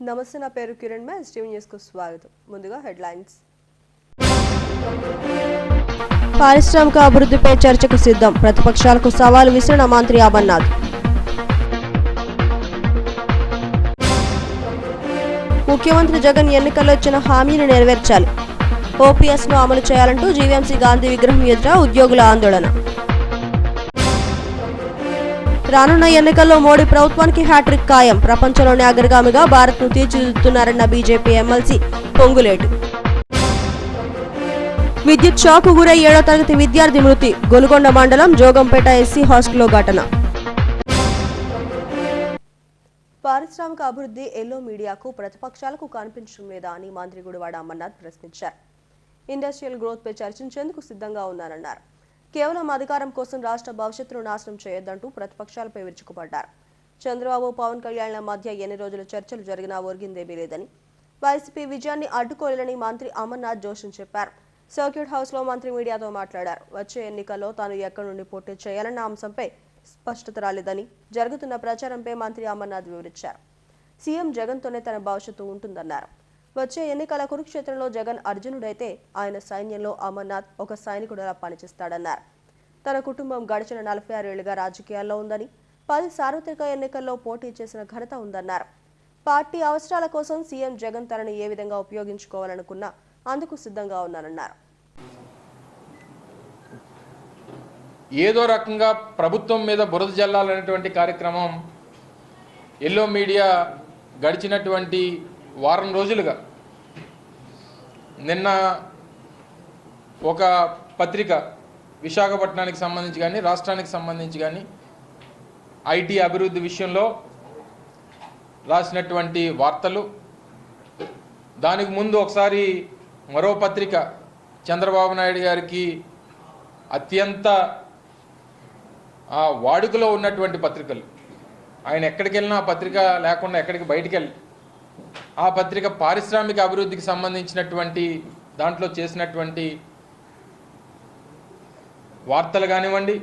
నమస్తే, నా పేరు కిరణ్. ఎస్టీవీ న్యూస్ కు స్వాగతం. ముందుగా హెడ్లైన్స్. పారిశ్రామిక అభివృద్ధిపై చర్చకు సిద్ధం. ప్రతిపక్షాలకు సవాలు విసిరిన మంత్రి అమర్నాథ్. ముఖ్యమంత్రి జగన్ ఎన్నికల్లో ఇచ్చిన హామీని నెరవేర్చాలి. ఓపీఎస్ ను అమలు చేయాలంటూ జీవీఎంసీ గాంధీ విగ్రహం ఎదుట ఉద్యోగుల ఆందోళన. రానున్న ఎన్నికల్లో మోడీ ప్రభుత్వానికి హ్యాట్రిక్ ఖాయం. ప్రపంచంలోనే అగ్రగామిగా భారత్ను తీర్చిదిద్దుతున్నారన్న బీజేపీ ఎమ్మెల్సీ పొంగులేటి. విద్యుత్ షాక్ గురై 7వ తరగతి విద్యార్థి మృతి. గొలుగొండ మండలం జోగంపేట ఎస్సీ హాస్టల్లో ఘటన. పారిశ్రామిక అభివృద్ధి ఎల్లో మీడియాకు ప్రతిపక్షాలకు కనిపించడం లేదా అని మంత్రి గుడివాడ అమర్నాథ్ ప్రశ్నించారు. ఇండస్ట్రియల్ గ్రోత్ పై చర్చించేందుకు సిద్ధంగా ఉన్నారన్నారు. కేవలం అధికారం కోసం రాష్ట్ర భవిష్యత్తును నాశనం చేయొద్దంటూ ప్రతిపక్షాలపై విరుచుకుపడ్డారు. చంద్రబాబు, పవన్ కళ్యాణ్ల మధ్య ఎన్ని రోజులు చర్చలు జరిగినా ఒరిగిందేమీ లేదని, వైసీపీ విజయాన్ని అడ్డుకోలేదని మంత్రి అమర్నాథ్ జోషం చెప్పారు. సర్క్యూట్ హౌస్ లో మంత్రి మీడియాతో మాట్లాడారు. వచ్చే ఎన్నికల్లో తాను ఎక్కడి నుండి పోటీ చేయాలన్న అంశంపై స్పష్టత రాలేదని, జరుగుతున్న ప్రచారంపై మంత్రి అమర్నాథ్ వివరించారు. సీఎం జగన్తోనే తన భవిష్యత్తు ఉంటుందన్నారు. వచ్చే ఎన్నికల కురుక్షేత్రంలో జగన్ అర్జునుడైతే ఆయన సైన్యంలో అమర్నాథ్ ఒక సైనికుడిలా పనిచేస్తాడన్నారు. తన కుటుంబం గడిచిన 46 ఏళ్లుగా రాజకీయాల్లో ఉందని, 10 సార్వత్రిక ఎన్నికల్లో పోటీ చేసిన ఘనత ఉందన్నారు. పార్టీ అవసరాల కోసం సీఎం జగన్ తనని ఏ విధంగా ఉపయోగించుకోవాలనుకున్నా అందుకు సిద్ధంగా ఉన్నారన్నారు. ఏదో రకంగా ప్రభుత్వం మీద బురద జల్లాలనేటువంటి కార్యక్రమం ఎల్లో మీడియా గడిచినటువంటి వారం రోజులుగా, నిన్న ఒక పత్రిక విశాఖపట్నానికి సంబంధించి కానీ రాష్ట్రానికి సంబంధించి కానీ ఐటీ అభివృద్ధి విషయంలో రాసినటువంటి వార్తలు, దానికి ముందు ఒకసారి మరో పత్రిక చంద్రబాబు నాయుడు గారికి అత్యంత వాడుకలో ఉన్నటువంటి పత్రికలు, ఆయన ఎక్కడికి వెళ్ళినా ఆ పత్రిక లేకుండా ఎక్కడికి బయటికి వెళ్ళి ఆ పత్రిక పారిశ్రామిక అభివృద్ధికి సంబంధించినటువంటి దాంట్లో చేసినటువంటి వార్తలు కానివ్వండి,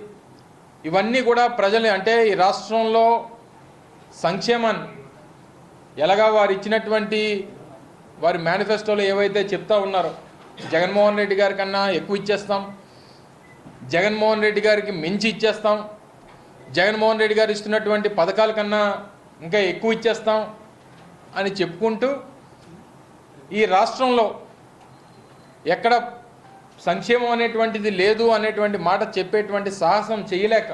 ఇవన్నీ కూడా ప్రజలు అంటే ఈ రాష్ట్రంలో సంక్షేమాన్ని ఎలాగా వారు ఇచ్చినటువంటి వారి మేనిఫెస్టోలో ఏవైతే చెప్తా ఉన్నారో, జగన్మోహన్ రెడ్డి గారి కన్నా ఎక్కువ ఇచ్చేస్తాం, జగన్మోహన్ రెడ్డి గారికి మించి ఇచ్చేస్తాం, జగన్మోహన్ రెడ్డి గారు ఇస్తున్నటువంటి పథకాల కన్నా ఇంకా ఎక్కువ ఇచ్చేస్తాం అని చెప్పుకుంటూ ఈ రాష్ట్రంలో ఎక్కడ సంక్షేమం అనేటువంటిది లేదు అనేటువంటి మాట చెప్పేటువంటి సాహసం చేయలేక,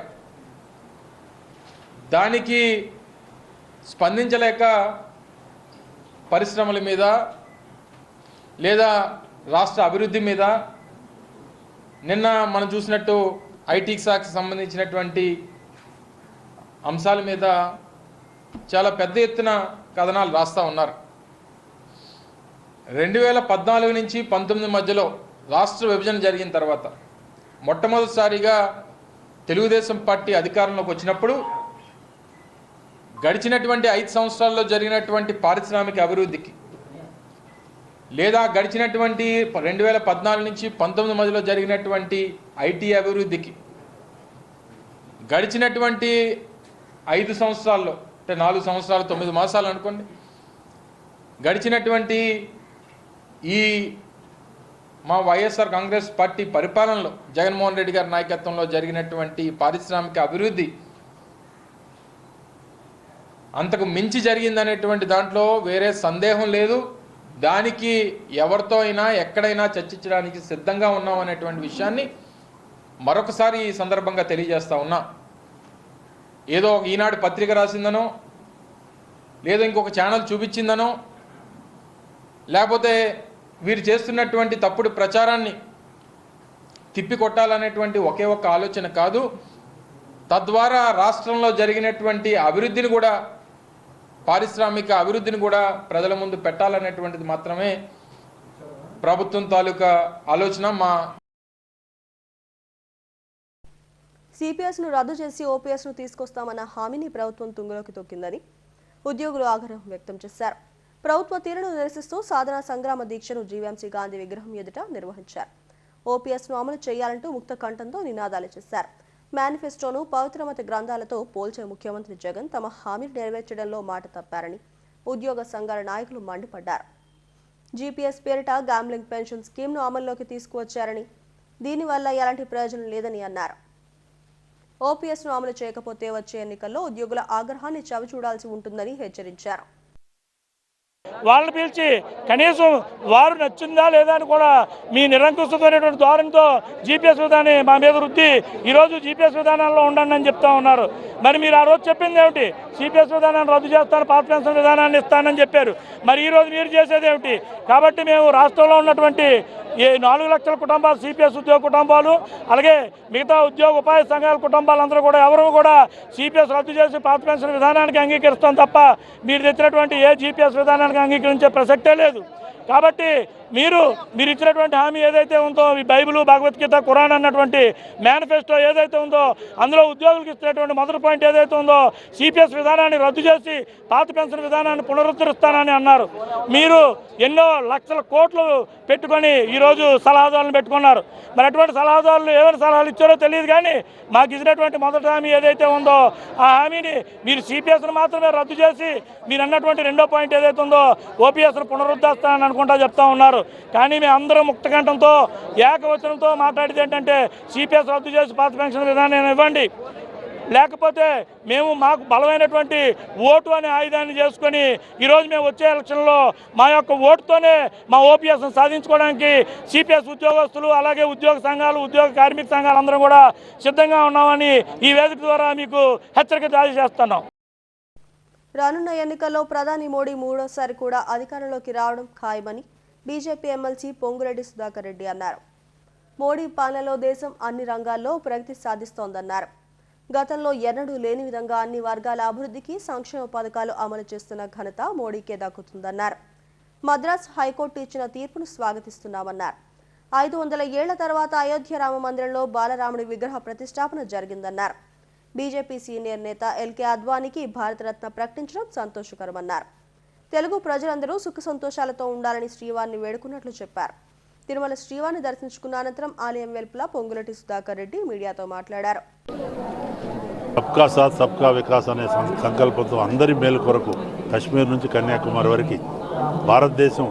దానికి స్పందించలేక పరిశ్రమల మీద లేదా రాష్ట్ర అభివృద్ధి మీద, నిన్న మనం చూసినట్టు ఐటీ శాఖకు సంబంధించినటువంటి అంశాల మీద చాలా పెద్ద ఎత్తున కథనాలు రాస్తూ ఉన్నారు. 2014 నుంచి 19 మధ్యలో రాష్ట్ర విభజన జరిగిన తర్వాత మొట్టమొదటిసారిగా తెలుగుదేశం పార్టీ అధికారంలోకి వచ్చినప్పుడు గడిచినటువంటి 5 సంవత్సరాల్లో జరిగినటువంటి పారిశ్రామిక అభివృద్ధికి, లేదా గడిచినటువంటి 2014 నుంచి 19 మధ్యలో జరిగినటువంటి ఐటీ అభివృద్ధికి, గడిచినటువంటి 5 సంవత్సరాల్లో అంటే 4 సంవత్సరాలు 9 మాసాలు అనుకోండి, గడిచినటువంటి ఈ మా వైఎస్ఆర్ కాంగ్రెస్ పార్టీ పరిపాలనలో జగన్మోహన్ రెడ్డి గారి నాయకత్వంలో జరిగినటువంటి పారిశ్రామిక అభివృద్ధి అంతకు మించి జరిగిందనేటువంటి దాంట్లో వేరే సందేహం లేదు. దానికి ఎవరితో అయినా ఎక్కడైనా చర్చించడానికి సిద్ధంగా ఉన్నాం అనేటువంటి విషయాన్ని మరొకసారి ఈ సందర్భంగా తెలియజేస్తా ఉన్నా. ఏదో ఈనాడు పత్రిక రాసిందనో, లేదో ఇంకొక ఛానల్ చూపించిందనో, లేకపోతే వీరు చేస్తున్నటువంటి తప్పుడు ప్రచారాన్ని తిప్పికొట్టాలనేటువంటి ఒకే ఒక్క ఆలోచన కాదు, తద్వారా రాష్ట్రంలో జరిగినటువంటి అభివృద్ధిని కూడా, పారిశ్రామిక అభివృద్ధిని కూడా ప్రజల ముందు పెట్టాలనేటువంటిది మాత్రమే ప్రభుత్వం తాలూకా ఆలోచన. మా సిపిఎస్ ను రద్దు చేసి ఓపీఎస్ ను తీసుకొస్తామన్న హామీని ప్రభుత్వం తుంగలోకి తొక్కిందని ఉద్యోగులు ఆగ్రహం వ్యక్తం చేశారు. ప్రభుత్వ తీరును నిరసిస్తూ సాధన సంగ్రామ దీక్షను జీవీఎంసీ గాంధీ విగ్రహం ఎదుట నిర్వహించారు. ఓపీఎస్ ను అమలు చేయాలంటూ ముక్త కంఠంతో నినాదాలు చేశారు. మేనిఫెస్టోను పవిత్రమత గ్రంథాలతో పోల్చే ముఖ్యమంత్రి జగన్ తమ హామీని నెరవేర్చడంలో మాట తప్పారని, ఉద్యోగ సంఘాల నాయకులు మండిపడ్డారు. జీపీఎస్ పేరిట గ్యాంబ్లింగ్ పెన్షన్ స్కీమ్ను అమల్లోకి తీసుకువచ్చారని, దీనివల్ల ఎలాంటి ప్రయోజనం లేదని అన్నారు. ఓపీఎస్ను అమలు చేయకపోతే వచ్చే ఎన్నికల్లో ఉద్యోగుల ఆగ్రహాన్ని చవిచూడాల్సి ఉంటుందని హెచ్చరించారు. వాళ్ళని పిలిచి కనీసం వారు నచ్చిందా లేదా అని కూడా మీ నిరంకుశమైనటువంటి ధోరణితో జీపీఎస్ విధానాన్ని మా మీద రుద్ది ఈరోజు జీపీఎస్ విధానాల్లో ఉండండి అని చెప్తా ఉన్నారు. మరి మీరు ఆ రోజు చెప్పింది ఏమిటి? జీపీఎస్ విధానాన్ని రద్దు చేస్తాను, పాత పెన్షన్ విధానాన్ని ఇస్తానని చెప్పారు. మరి ఈరోజు మీరు చేసేది ఏమిటి? కాబట్టి మేము రాష్ట్రంలో ఉన్నటువంటి 4 లక్షల కుటుంబాలు సిపిఎస్ ఉద్యోగ కుటుంబాలు, అలాగే మిగతా ఉద్యోగ ఉపాధి సంఘాల కుటుంబాలందరూ కూడా ఎవరు కూడా సిపిఎస్ రద్దు చేసి పాత పెన్షన్ విధానానికి అంగీకరిస్తాం తప్ప మీరు తెచ్చినటువంటి ఏ జీపీఎస్ విధానానికి అంగీకరించే ప్రసక్తే లేదు. కాబట్టి మీరు ఇచ్చినటువంటి హామీ ఏదైతే ఉందో, ఈ బైబిల్, భగవద్గీత, ఖురాన్ అన్నటువంటి మేనిఫెస్టో ఏదైతే ఉందో అందులో ఉద్యోగులకు ఇచ్చినటువంటి మొదటి పాయింట్ ఏదైతే ఉందో సిపిఎస్ విధానాన్ని రద్దు చేసి పాత పెన్షన్ విధానాన్ని పునరుద్ధరిస్తానని అన్నారు. మీరు ఎన్నో లక్షల కోట్లు పెట్టుకొని ఈరోజు సలహాదారులను పెట్టుకున్నారు. మరి అటువంటి సలహాదారులు ఏమైనా సలహాలు ఇచ్చారో తెలియదు, కానీ మాకు ఇచ్చినటువంటి మొదటి హామీ ఏదైతే ఉందో ఆ హామీని మీరు సిపిఎస్ను మాత్రమే రద్దు చేసి మీరు అన్నటువంటి రెండో పాయింట్ ఏదైతే ఉందో ఓపీఎస్ను పునరుద్ధరిస్తానని అనుకుంటా చెప్తా ఉన్నారు. కానీ మేము అందరం ముక్తకంఠంతో ఏకవచనంతో మాట్లాడేది ఏంటంటే సిపిఎస్ రద్దు చేసి పాత పెన్షన్ విధానాన్ని ఇవ్వండి, లేకపోతే మేము మాకు బలమైనటువంటి ఓటు అనే ఆయుధాన్ని చేసుకొని ఈరోజు మేము వచ్చే ఎలక్షన్లో మా యొక్క ఓటుతోనే మా ఓపీఎస్ను సాధించుకోవడానికి సిపిఎస్ ఉద్యోగస్తులు, అలాగే ఉద్యోగ సంఘాలు, ఉద్యోగ కార్మిక సంఘాలు అందరం కూడా సిద్ధంగా ఉన్నామని ఈ వేదిక ద్వారా మీకు హెచ్చరిక జారీ చేస్తున్నాం. రానున్న ఎన్నికల్లో ప్రధాని మోడీ మూడోసారి కూడా అధికారంలోకి రావడం ఖాయమని బీజేపీ ఎమ్మెల్సీ పొంగురెడ్డి సుధాకర్ రెడ్డి అన్నారు. మోడీ పాలనలో దేశం అన్ని రంగాల్లో ప్రగతి సాధిస్తోందన్నారు. గతంలో ఎన్నడూ లేని విధంగా అన్ని వర్గాల అభివృద్ధికి సంక్షేమ పథకాలు అమలు చేస్తున్న ఘనత మోడీకే దక్కుతుందన్నారు. మద్రాస్ హైకోర్టు ఇచ్చిన తీర్పును స్వాగతిస్తున్నామన్నారు. 500 ఏళ్ల తర్వాత అయోధ్య రామ మందిరంలో బాలరాముడి విగ్రహ ప్రతిష్టాపన జరిగిందన్నారు. బీజేపీ సీనియర్ నేత ఎల్కే అద్వానీకి భారతరత్న ప్రకటించడం సంతోషకరమన్నారు. తెలుగు ప్రజలందరూ సుఖ సంతోషాలతో ఉండాలని శ్రీవారిని వేడుకున్నట్లు చెప్పారు. తిరుమల శ్రీవారిని దర్శించుకున్న అనంతరం ఆలయం వెలుపల పొంగులటి సుధాకర్ రెడ్డి మీడియాతో మాట్లాడారు. సబ్కా సాత్ సబ్కా వికాస్ అనే సంకల్పంతో అందరి మేలు కొరకు కశ్మీర్ నుంచి కన్యాకుమారి వరకు భారతదేశం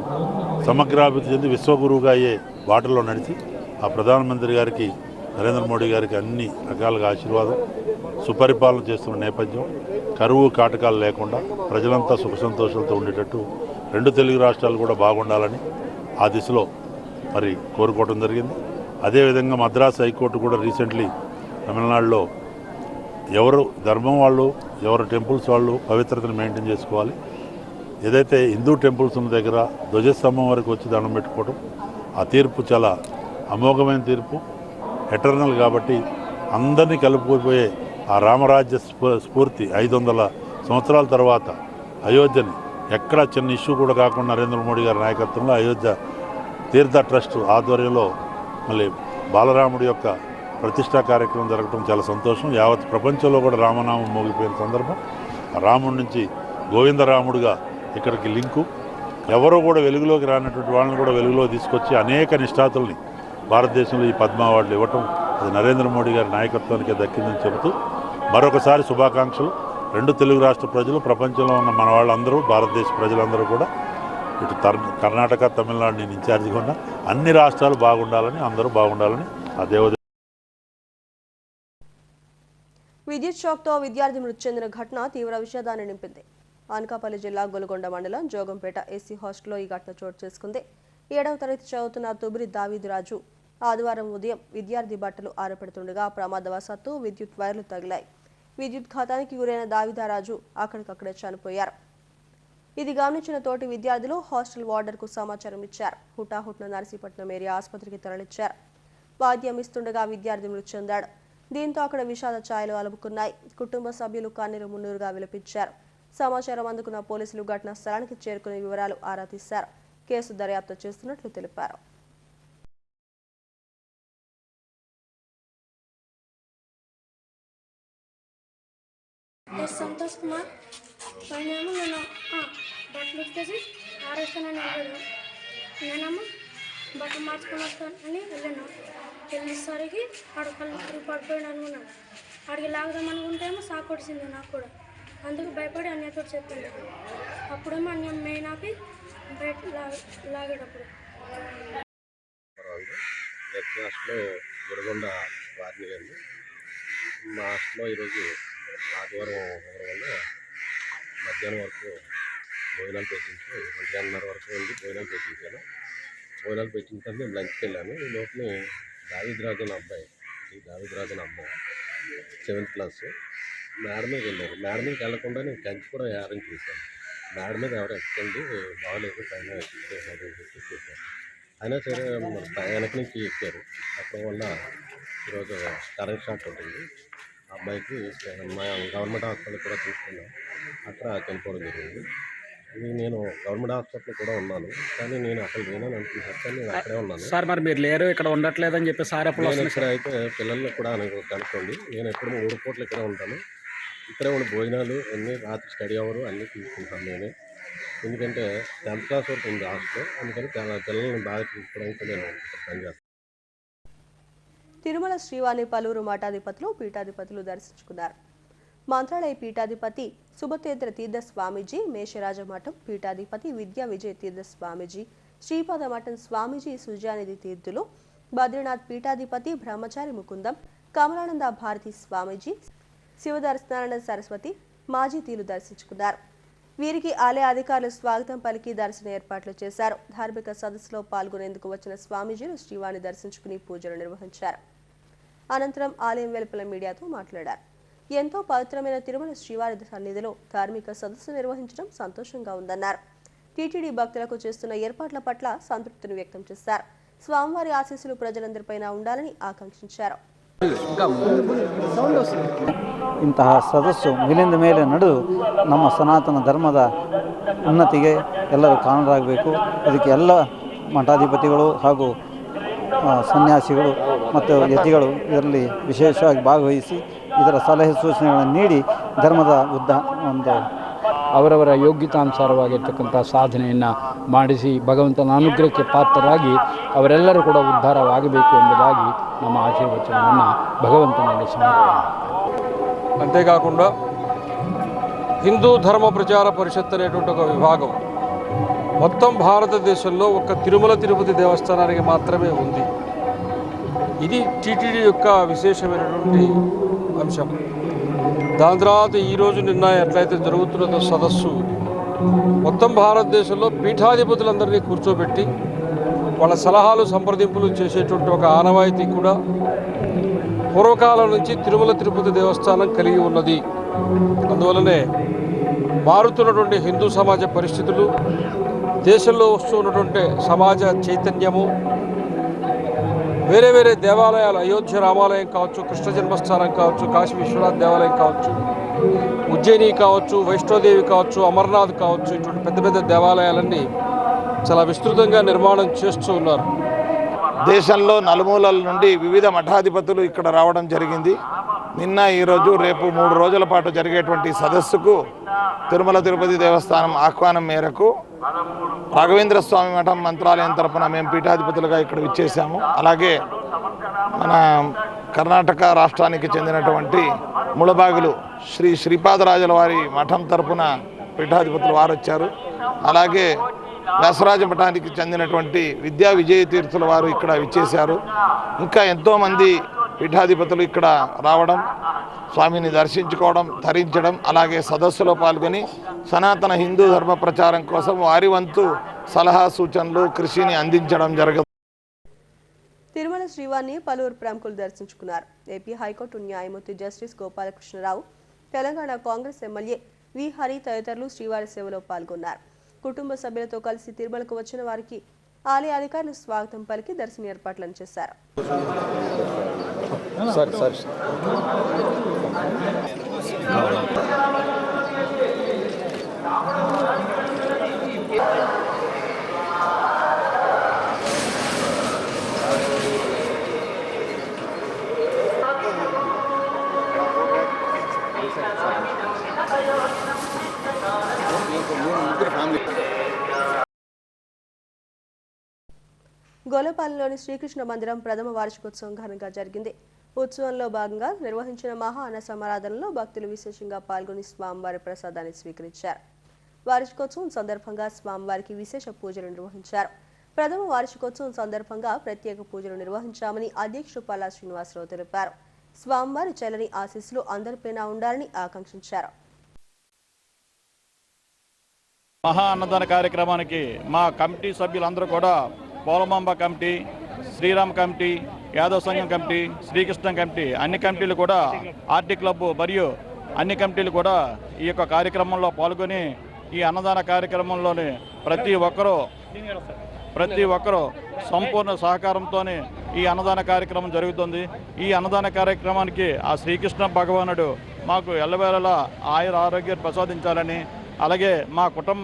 సమగ్రాభివృద్ధి చెంది విశ్వగురువుగా అయ్యే బాటలో నడిచి ఆ ప్రధానమంత్రి గారికి, నరేంద్ర మోడీ గారికి అన్ని రకాలుగా ఆశీర్వాదం, సుపరిపాలన చేస్తున్న నేపథ్యం, కరువు కాటకాలు లేకుండా ప్రజలంతా సుఖ సంతోషాలతో ఉండేటట్టు 2 తెలుగు రాష్ట్రాలు కూడా బాగుండాలని ఆ దిశలో మరి కోరుకోవడం జరిగింది. అదేవిధంగా మద్రాస్ హైకోర్టు కూడా రీసెంట్లీ తమిళనాడులో ఎవరు ధర్మం వాళ్ళు, ఎవరు టెంపుల్స్ వాళ్ళు పవిత్రతను మెయింటైన్ చేసుకోవాలి, ఏదైతే హిందూ టెంపుల్స్ ఉన్న దగ్గర ధ్వజస్తంభం వరకు వచ్చి దండం పెట్టుకోవడం, ఆ తీర్పు చాలా అమోఘమైన తీర్పు, ఎటర్నల్. కాబట్టి అందరినీ కలుపుకుపోయే ఆ రామరాజ్య స్ఫూర్తి 500 సంవత్సరాల తర్వాత అయోధ్యని ఎక్కడా చిన్న ఇష్యూ కూడా కాకుండా నరేంద్ర మోడీ గారి నాయకత్వంలో అయోధ్య తీర్థ ట్రస్ట్ ఆధ్వర్యంలో మళ్ళీ బాలరాముడి యొక్క ప్రతిష్టా కార్యక్రమం జరగడం చాలా సంతోషం. యావత్ ప్రపంచంలో కూడా రామనామం మోగిపోయిన సందర్భం. రాముడి నుంచి గోవిందరాముడిగా ఇక్కడికి లింకు, ఎవరో కూడా వెలుగులోకి రానటువంటి వాళ్ళని కూడా వెలుగులో తీసుకొచ్చి అనేక నిష్ఠాతుల్ని భారతదేశంలో ఈ పద్మ అవార్డులు ఇవ్వటం అది నరేంద్ర మోడీ గారి నాయకత్వానికే దక్కిందని చెబుతూ మరొకసారి శుభాకాంక్షలు. 2 తెలుగు రాష్ట్ర ప్రజలు, ప్రపంచంలో ఉన్న మన వాళ్ళందరూ, భారతదేశ ప్రజలందరూ కూడా ఇటు కర్ణాటక, తమిళనాడు నేను ఇన్ఛార్జిగా ఉన్న అన్ని రాష్ట్రాలు బాగుండాలని, అందరూ బాగుండాలని ఆ దేవదేవుడు. విద్యుత్ షాక్తో విద్యార్థి మృతి చెందిన ఘటన తీవ్ర విషాదాన్ని నింపింది. అనకాపల్లి జిల్లా గొలుగొండ మండలం జోగంపేట ఎస్సీ హాస్టల్లో ఈ ఘటన చోటు చేసుకుంది. 7వ తరగతి చదువుతున్న తుబిరి దావీదురాజు ఆదివారం ఉదయం విద్యార్థి బట్టలు ఆరపెడుతుండగా ప్రమాదవశాత్తు విద్యుత్ వైర్లు తగిలాయి. విద్యుత్ ఘాతానికి గురైన దావీదారాజు అక్కడికక్కడే చనిపోయారు. ఇది గమనించిన తోటి విద్యార్థులు హాస్టల్ వార్డర్కు సమాచారం ఇచ్చారు. హుటాహుట్న నర్సీపట్నం ఏరియా ఆసుపత్రికి తరలించారు. వైద్యం ఇస్తుండగా విద్యార్థి మృతి చెందాడు. దీంతో అక్కడ విషాద ఛాయలు అలుముకున్నాయి. కుటుంబ సభ్యులు కన్నీరు మున్నీరుగా విలపించారు. సమాచారం అందుకున్న పోలీసులు ఘటనా స్థలానికి చేరుకుని వివరాలు ఆరా తీశారు. కేసు దర్యాప్తు చేస్తున్నట్లు తెలిపారు. సంతోష్ కుమార్ పైనేమో నేను బట్టలు వచ్చేసి ఆరేస్తానని వెళ్ళాను. నేనేమో బట్టలు మార్చుకుని వస్తానని వెళ్ళాను. వెళ్ళేసరికి ఆడ కళ్ళు పడిపోయాడు అనుకున్నాను. ఆడికి లాగదాం అనుకుంటేమో సాకు కొడిసింది నాకు కూడా. అందుకు భయపడి అన్నయ్యతో చెప్పాను. అప్పుడేమో అన్నయ్య మెయిన్ ఆపి బయట లాగేటప్పుడు హాస్టల్లో గురగొండ వారిని గారు మా హాస్టల్లో ఈరోజు ఆదివారం వల్ల మధ్యాహ్నం వరకు భోజనాలు పెట్టించి 1:30 వరకు ఉండి భోజనాలు పెట్టించాను. భోజనాలు పెట్టించిన మేము లంచ్కి వెళ్ళాను. ఈ లోపల దావిద్ రాజు అనే అబ్బాయి 7th క్లాస్ మేడ మీద వెళ్ళారు. మేడ మీదకి వెళ్ళకుండా నేను కంచి కూడా అరేంజ్ చేశాను. మేడ మీద ఎవరు ఎక్కండి బాగలేదు పైన ఎక్కేసారు అని చెప్పి చెప్పారు. అయినా సరే మరి వెనక నుంచి ఎక్కారు. అక్కడ వల్ల ఈరోజు కరెంట్ షాక్ ఉంటుంది. ఆ అబ్బాయికి మా గవర్నమెంట్ హాస్పిటల్ కూడా తీసుకున్నాం. అక్కడ చనిపోవడం జరిగింది. నేను గవర్నమెంట్ హాస్పిటల్ కూడా ఉన్నాను, కానీ నేను అక్కడ లేనని అనుకుంటున్నాను, కానీ నేను అక్కడే ఉన్నాను సార్. మరి మీరు లేరు, ఇక్కడ ఉండట్లేదని చెప్పి సార్ ఎప్పుడు నేను ఇక్కడ అయితే పిల్లల్ని కూడా కనుక్కోండి. నేను ఎప్పుడు 3 పూటలు ఇక్కడే ఉంటాను. ఇక్కడే ఉండి భోజనాలు అన్నీ రాత్రి స్టడీ అవరు అన్నీ తీసుకుంటాను నేనే. ఎందుకంటే 10th క్లాస్ వరకు ఉంది హాస్టల్, అందుకని పిల్లల్ని బాగా చూసుకోవడానికి నేను ఇక్కడ పనిచేస్తాను. తిరుమల శ్రీవాణి పలువురు మఠాధిపతులు పీఠాధిపతులు దర్శించుకున్నారు. మంత్రాలయ పీఠాధిపతి సుభతేంద్ర తీర్థ స్వామీజీ, మేషరాజ మఠం పీఠాధిపతి విద్యా విజయ తీర్థ స్వామీజీ, శ్రీపాద మఠం స్వామీజీ సుజానిధి తీర్థులు, బద్రీనాథ్ పీఠాధిపతి బ్రహ్మచారి ముకుందం, కమలానంద భారతి స్వామీజీ, శివదర్శనానంద సరస్వతి మాజీతీలు దర్శించుకున్నారు. వీరికి ఆలయ అధికారులు స్వాగతం పలికి దర్శన ఏర్పాట్లు చేశారు. ధార్మిక సదస్సులో పాల్గొనేందుకు వచ్చిన స్వామీజీలు శ్రీవాణి దర్శించుకుని పూజలు నిర్వహించారు. అనంతరం ఆలయం వెలుపల మీడియాతో మాట్లాడారు. ఎంతో పవిత్రమైన తిరుమల శ్రీవారి సన్నిధిలో ధార్మిక సదస్సు నిర్వహించడం సంతోషంగా ఉందన్నారు. టీటీడీ భక్తులకు చేస్తున్న ఏర్పాట్ల పట్ల సంతృప్తిని వ్యక్తం చేశారు. స్వామివారి ఆశీస్సులు ప్రజలందరిపైన ఉండాలని ఆకాంక్షించారు. ಇಂತಹ ಸದಸ್ಸು ಮೇಲಿಂದ ಮೇಲೆ ನಡೆದು ನಮ್ಮ ಸನಾತನ ಧರ್ಮದ ಉನ್ನತಿಗೆ ಎಲ್ಲರೂ ಕಾರಣರಾಗಬೇಕು. ಇದಕ್ಕೆ ಎಲ್ಲ ಮಠಾಧಿಪತಿಗಳು ಹಾಗೂ ಸನ್ಯಾಸಿಗಳು ಮತ್ತು ಯತಿಗಳು ಇದರಲ್ಲಿ ವಿಶೇಷವಾಗಿ ಭಾಗವಹಿಸಿ ಇದರ ಸಲಹೆ ಸೂಚನೆಗಳನ್ನು ನೀಡಿ ಧರ್ಮದ ಒಂದು ಅವರವರ ಯೋಗ್ಯತಾನುಸಾರವಾಗಿರ್ತಕ್ಕಂಥ ಸಾಧನೆಯನ್ನು ಮಾಡಿಸಿ ಭಗವಂತನ ಅನುಗ್ರಹಕ್ಕೆ ಪಾತ್ರರಾಗಿ ಅವರೆಲ್ಲರೂ ಕೂಡ ಉದ್ಧಾರವಾಗಬೇಕು ಎಂಬುದಾಗಿ ನಮ್ಮ ಆಶೀರ್ವಚನವನ್ನು ಭಗವಂತನಲ್ಲಿ ಸಮರ್ಪಣೆ. అంతేకాకుండా హిందూ ధర్మ ప్రచార పరిషత్ అనేటువంటి ఒక విభాగం మొత్తం భారతదేశంలో ఒక తిరుమల తిరుపతి దేవస్థానానికి మాత్రమే ఉంది. ఇది టీటీడీ యొక్క విశేషమైనటువంటి అంశం. దాని తర్వాత ఈరోజు నిన్న ఎట్లయితే జరుగుతున్నదో సదస్సు మొత్తం భారతదేశంలో పీఠాధిపతులందరినీ కూర్చోబెట్టి వాళ్ళ సలహాలు సంప్రదింపులు చేసేటువంటి ఒక ఆనవాయితీ కూడా పూర్వకాలం నుంచి తిరుమల తిరుపతి దేవస్థానం కలిగి ఉన్నది. అందువలనే మారుతున్నటువంటి హిందూ సమాజ పరిస్థితులు, దేశంలో వస్తున్నటువంటి సమాజ చైతన్యము, వేరే వేరే దేవాలయాలు, అయోధ్య రామాలయం కావచ్చు, కృష్ణ జన్మస్థానం కావచ్చు, కాశీ విశ్వనాథ్ దేవాలయం కావచ్చు, ఉజ్జయిని కావచ్చు, వైష్ణోదేవి కావచ్చు, అమర్నాథ్ కావచ్చు, ఇటువంటి పెద్ద పెద్ద దేవాలయాలన్నీ చాలా విస్తృతంగా నిర్మాణం చేస్తూ ఉన్నారు. దేశంలో నలుమూలల నుండి వివిధ మఠాధిపతులు ఇక్కడ రావడం జరిగింది. నిన్న ఈరోజు రేపు 3 రోజుల పాటు జరిగేటువంటి సదస్సుకు తిరుమల తిరుపతి దేవస్థానం ఆహ్వానం మేరకు రాఘవేంద్ర స్వామి మఠం మంత్రాలయం తరపున మేము పీఠాధిపతులుగా ఇక్కడ విచ్చేసాము. అలాగే మన కర్ణాటక రాష్ట్రానికి చెందినటువంటి ముళబాగులు శ్రీ శ్రీపాదరాజుల వారి మఠం తరపున పీఠాధిపతులు వారు వచ్చారు. అలాగే వ్యాసరాజ మఠానికి చెందినటువంటి విద్యా విజయ తీర్థుల వారు ఇక్కడ విచ్చేశారు. ఇంకా ఎంతోమంది పీఠాధిపతులు ఇక్కడ రావడం, స్వామిని దర్శించుకోవడం, ధరించడం, అలాగే సదస్సులో పాల్గొని సనాతన హిందూ ధర్మ ప్రచారం కోసం వారి వంతు సలహా సూచనలు కృషిని అందించడం జరగదు. తిరుమల శ్రీవారిని పలువురు ప్రముఖులు దర్శించుకున్నారు. ఏపీ హైకోర్టు న్యాయమూర్తి జస్టిస్ గోపాలకృష్ణరావు, తెలంగాణ కాంగ్రెస్ ఎమ్మెల్యే వి హరి తదితరులు శ్రీవారి సేవలో పాల్గొన్నారు. కుటుంబ సభ్యులతో కలిసి తిరుమలకు వచ్చిన వారికి ఆలయ అధికారులు స్వాగతం పలికి దర్శన ఏర్పాట్లను చేశారు. గొల్లపాలెంలోని శ్రీకృష్ణ మందిరం ప్రథమ వార్షికోత్సవం ఘనంగా జరిగింది. ఉత్సవంలో భాగంగా నిర్వహించిన మహా అన్న సమారాధనలో భక్తులు విశేషంగా పాల్గొని స్వామివారి ప్రసాదాన్ని స్వీకరించారు. వార్షికోత్సవం సందర్భంగా స్వామివారికి విశేష పూజలు నిర్వహించారు. ప్రథమ వార్షికోత్సవం సందర్భంగా ప్రత్యేక పూజలు నిర్వహించామని అధ్యక్షుడు పల్లా శ్రీనివాసరావు తెలిపారు. స్వామివారి చల్లని ఆశీస్సులు అందరిపైన ఉండాలని ఆకాంక్షించారు. మహా అన్నదాన కార్యక్రమానికి మా కమిటీ సభ్యులందరూ కూడా పోలమాంబ కమిటీ, శ్రీరామ్ కమిటీ, యాదవ్ సంఘం కమిటీ, శ్రీకృష్ణ కమిటీ అన్ని కమిటీలు కూడా ఆర్టీ క్లబ్ మరియు అన్ని కమిటీలు కూడా ఈ యొక్క కార్యక్రమంలో పాల్గొని ఈ అన్నదాన కార్యక్రమంలోని ప్రతి ఒక్కరూ సంపూర్ణ సహకారంతోనే ఈ అన్నదాన కార్యక్రమం జరుగుతుంది. ఈ అన్నదాన కార్యక్రమానికి ఆ శ్రీకృష్ణ భగవానుడు మాకు ఎల్లవేళలా ఆరోగ్యం ప్రసాదించాలని, అలాగే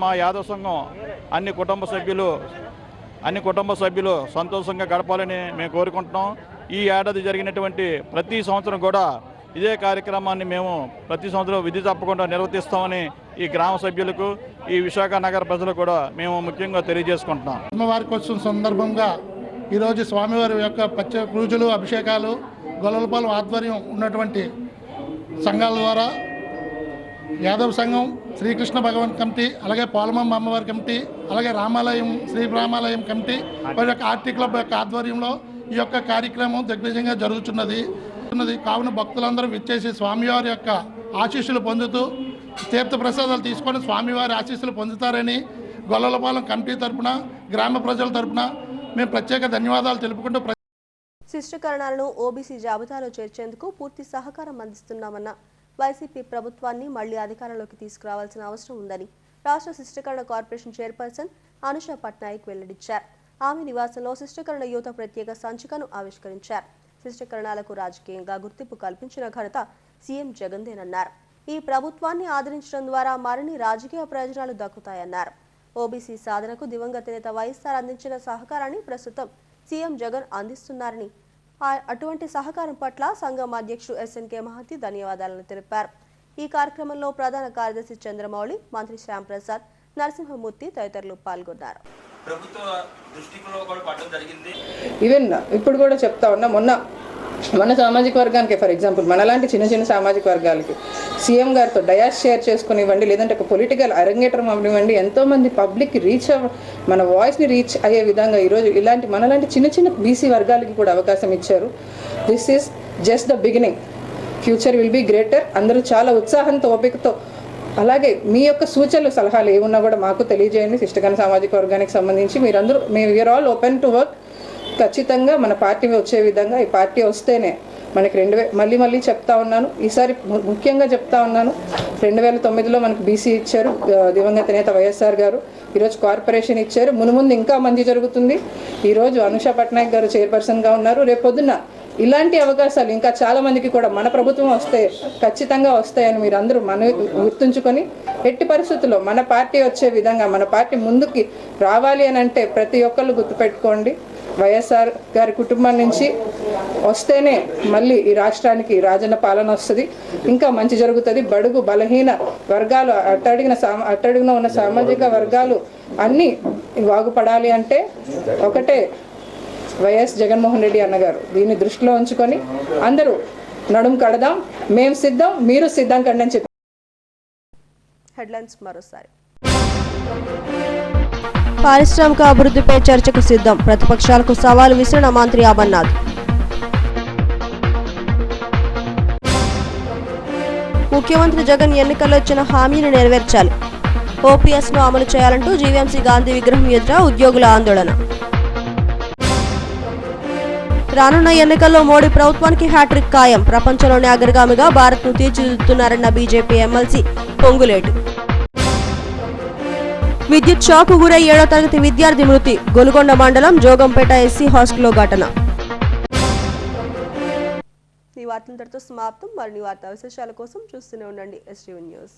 మా యాదవ సంఘం అన్ని కుటుంబ సభ్యులు సంతోషంగా గడపాలని మేము కోరుకుంటున్నాం. ఈ ఏడాది జరిగినటువంటి ప్రతి సంవత్సరం కూడా ఇదే కార్యక్రమాన్ని మేము ప్రతి సంవత్సరం విధి తప్పకుండా నిర్వర్తిస్తామని ఈ గ్రామ సభ్యులకు, ఈ విశాఖ నగర ప్రజలకు కూడా మేము ముఖ్యంగా తెలియజేసుకుంటున్నాం. వార్షికోత్సవం సందర్భంగా ఈరోజు స్వామివారి యొక్క ప్రత్యేక పూజలు, అభిషేకాలు గొల్లలపాలెం ఆధ్వర్యం ఉన్నటువంటి సంఘాల ద్వారా యాదవ్ సంఘం, శ్రీకృష్ణ భగవాన్ కమిటీ, అలాగే పోలమాంబ అమ్మవారి కమిటీ, అలాగే రామాలయం, శ్రీ రామాలయం కమిటీ వారి యొక్క ఆర్టీ క్లబ్ యొక్క ఆధ్వర్యంలో ఈ యొక్క కార్యక్రమం దిగ్విజయంగా జరుగుతున్నది. కావున భక్తులందరూ విచ్చేసి స్వామివారి యొక్క ఆశీస్సులు పొందుతూ తీర్థ ప్రసాదాలు తీసుకొని స్వామివారి ఆశీస్సులు పొందుతారని గొల్లలపాలెం కమిటీ తరపున, గ్రామ ప్రజల తరపున మేము ప్రత్యేక ధన్యవాదాలు తెలుపుకుంటూ శిష్టకరణాలను ఓబీసీ జాబితాలో చేర్చేందుకు పూర్తి సహకారం అందిస్తున్నామన్న వైసీపీ ప్రభుత్వాన్ని మళ్లీ అధికారంలోకి తీసుకురావాల్సిన అవసరం ఉందని రాష్ట్ర శిష్టకరణ కార్పొరేషన్ చైర్పర్సన్ అనుష పట్నాయక్ వెల్లడించారు. ఆమె నివాసంలో శిష్టకరణ యువత ప్రత్యేక సంచికను ఆవిష్కరించారు. శిష్టకరణాలకు రాజకీయంగా గుర్తింపు కల్పించిన ఘనత సీఎం జగన్దేనన్నారు. ఈ ప్రభుత్వాన్ని ఆదరించడం ద్వారా మరిన్ని రాజకీయ ప్రయోజనాలు దక్కుతాయన్నారు. ఓబీసీ సాధనకు దివంగత నేత వైఎస్ఆర్ అందించిన సహకారాన్ని ప్రస్తుతం సీఎం జగన్ అందిస్తున్నారని, అటువంటి సహకారం పట్ల సంఘం అధ్యక్షుడు ఎస్ఎన్కే మహతి ధన్యవాదాలను తెలిపారు. ఈ కార్యక్రమంలో ప్రధాన కార్యదర్శి చంద్రమౌళి, మంత్రి శ్యాంప్రసాద్, నరసింహమూర్తి తదితరులు పాల్గొన్నారు. ఈవెన్ ఇప్పుడు కూడా చెప్తా ఉన్నా, మన సామాజిక వర్గానికి ఫర్ ఎగ్జాంపుల్ మనలాంటి చిన్న చిన్న సామాజిక వర్గాలకి సీఎం గారితో డయాస్ షేర్ చేసుకునివ్వండి, లేదంటే ఒక పొలిటికల్ అరంగేట్రం అవ్వనివ్వండి, ఎంతోమంది పబ్లిక్ మన వాయిస్ని రీచ్ అయ్యే విధంగా ఈరోజు ఇలాంటి మనలాంటి చిన్న చిన్న బీసీ వర్గాలకి కూడా అవకాశం ఇచ్చారు. This is just the beginning. Future will be greater. అందరూ చాలా ఉత్సాహంతో, ఓపికతో, అలాగే మీ యొక్క సూచనలు, సలహాలు ఏమున్నా కూడా మాకు తెలియజేయండి. శిష్టకరణ సామాజిక వర్గానికి సంబంధించి మీరందరూ we are all open to work. ఖచ్చితంగా మన పార్టీ వచ్చే విధంగా, ఈ పార్టీ వస్తేనే మనకి మళ్ళీ చెప్తా ఉన్నాను, ఈసారి ముఖ్యంగా చెప్తా ఉన్నాను, 2009లో మనకు బీసీ ఇచ్చారు దివంగత నేత వైఎస్ఆర్ గారు. ఈరోజు కార్పొరేషన్ ఇచ్చారు. మునుముందు ఇంకా మంచి జరుగుతుంది. ఈరోజు అనుష పట్నాయక్ గారు చైర్పర్సన్గా ఉన్నారు. రేపొద్దున ఇలాంటి అవకాశాలు ఇంకా చాలా మందికి కూడా మన ప్రభుత్వం వస్తే ఖచ్చితంగా వస్తాయని మీరు అందరూ గుర్తుంచుకొని, ఎట్టి పరిస్థితుల్లో మన పార్టీ వచ్చే విధంగా, మన పార్టీ ముందుకి రావాలి అని అంటే ప్రతి ఒక్కళ్ళు గుర్తుపెట్టుకోండి, వైఎస్ఆర్ గారి కుటుంబం నుంచి వస్తేనే మళ్ళీ ఈ రాష్ట్రానికి రాజన్న పాలన వస్తుంది, ఇంకా మంచి జరుగుతుంది. బడుగు బలహీన వర్గాలు, అట్టడుగున ఉన్న సామాజిక వర్గాలు అన్నీ బాగుపడాలి అంటే ఒకటే వైఎస్ జగన్మోహన్ రెడ్డి అన్నగారు. దీన్ని దృష్టిలో ఉంచుకొని అందరూ నడుం కడదాం. మేము సిద్ధం, మీరు సిద్ధం కండి అని చెప్పి. హెడ్లైన్స్ మరోసారి. పారిశ్రామిక అభివృద్ధిపై చర్చకు సిద్ధం, ప్రతిపక్షాలకు సవాలు విసిరిన మంత్రి అమర్నాథ్. ముఖ్యమంత్రి జగన్ ఎన్నికల్లో ఇచ్చిన హామీని నెరవేర్చాలి, ఓపీఎస్ను అమలు చేయాలంటూ జీవీఎంసీ గాంధీ విగ్రహం ఎదుట ఉద్యోగుల ఆందోళన. రానున్న ఎన్నికల్లో మోడీ ప్రభుత్వానికి హ్యాట్రిక్ ఖాయం, ప్రపంచంలోనే అగ్రగామిగా భారత్ను తీర్చిదిద్దుతున్నారన్న బీజేపీ ఎమ్మెల్సీ పొంగులేటి. విద్యుత్ షాకు గురై 7వ తరగతి విద్యార్థి మృతి, గొలుగొండ మండలం జోగంపేట ఎస్సీ హాస్టల్లో ఘటన. ఈ వార్తలతో సమాప్తం. మరిన్ని వార్తా విశేషాల కోసం చూస్తూనే ఉండండి STV న్యూస్.